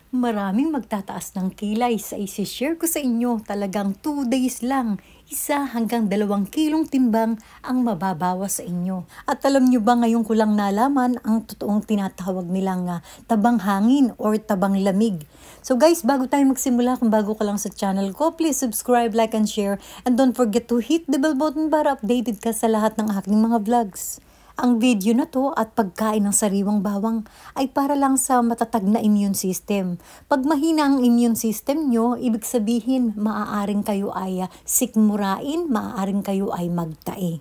Maraming magtataas ng kilay sa isi-share ko sa inyo. Talagang 2 days lang, 1 hanggang 2 kilong timbang ang mababawas sa inyo. At alam nyo ba, ngayon ko lang nalaman ang totoong tinatawag nilang tabang hangin or tabang lamig. So guys, bago tayo magsimula, kung bago ka lang sa channel ko, please subscribe, like, and share. And don't forget to hit the bell button para updated ka sa lahat ng aking mga vlogs. Ang video na to at pagkain ng sariwang bawang ay para lang sa matatag na immune system. Pag mahina ang immune system nyo, ibig sabihin maaaring kayo ay sikmurain, maaaring kayo ay magtae.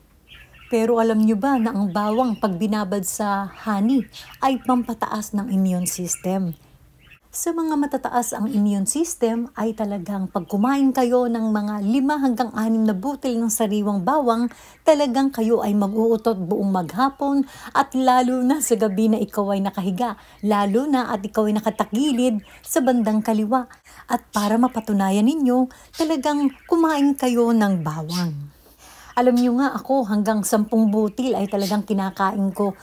Pero alam nyo ba na ang bawang pag binabad sa honey ay pampataas ng immune system? Sa mga matataas ang immune system ay talagang pag kumain kayo ng mga 5 hanggang 6 na butil ng sariwang bawang, talagang kayo ay mag-uutot buong maghapon at lalo na sa gabi na ikaw ay nakahiga, lalo na at ikaw ay nakatagilid sa bandang kaliwa. At para mapatunayan ninyo, talagang kumain kayo ng bawang. Alam nyo nga ako, hanggang 10 butil ay talagang kinakain ko.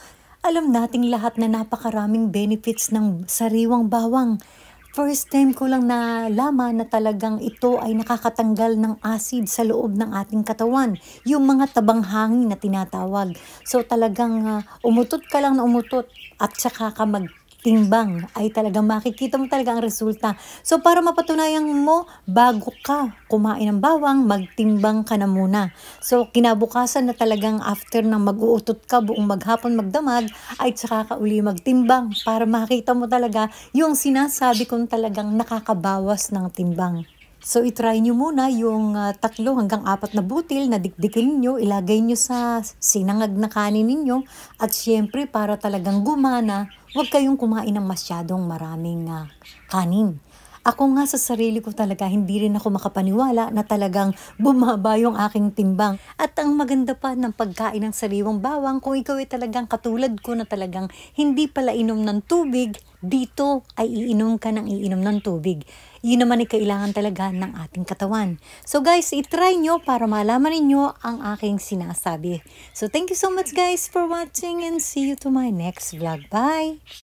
Alam nating lahat na napakaraming benefits ng sariwang bawang. First time ko lang nalaman na talagang ito ay nakakatanggal ng acid sa loob ng ating katawan. Yung mga tabang hangin na tinatawag. So talagang umutot ka lang na umutot at saka ka magtimbang ay talagang makikita mo talaga ang resulta. So para mapatunayan mo, bago ka kumain ng bawang, magtimbang ka na muna. So kinabukasan na talagang after ng mag-uutot ka buong maghapon magdamag, ay saka ka uli magtimbang para makita mo talaga yung sinasabi kong talagang nakakabawas ng timbang. So, itry nyo muna yung 3 hanggang 4 na butil na dikdikin nyo, ilagay nyo sa sinangag na kanin ninyo. At syempre, para talagang gumana, huwag kayong kumain ng masyadong maraming kanin. Ako nga sa sarili ko talaga, hindi rin ako makapaniwala na talagang bumaba yung aking timbang. At ang maganda pa ng pagkain ng sariwang bawang, kung ikaw ay talagang katulad ko na talagang hindi pala inom ng tubig, dito ay iinom ka ng iinom ng tubig. Yun naman ay kailangan talaga ng ating katawan. So guys, itry nyo para malaman ninyo ang aking sinasabi. So thank you so much guys for watching and see you to my next vlog. Bye!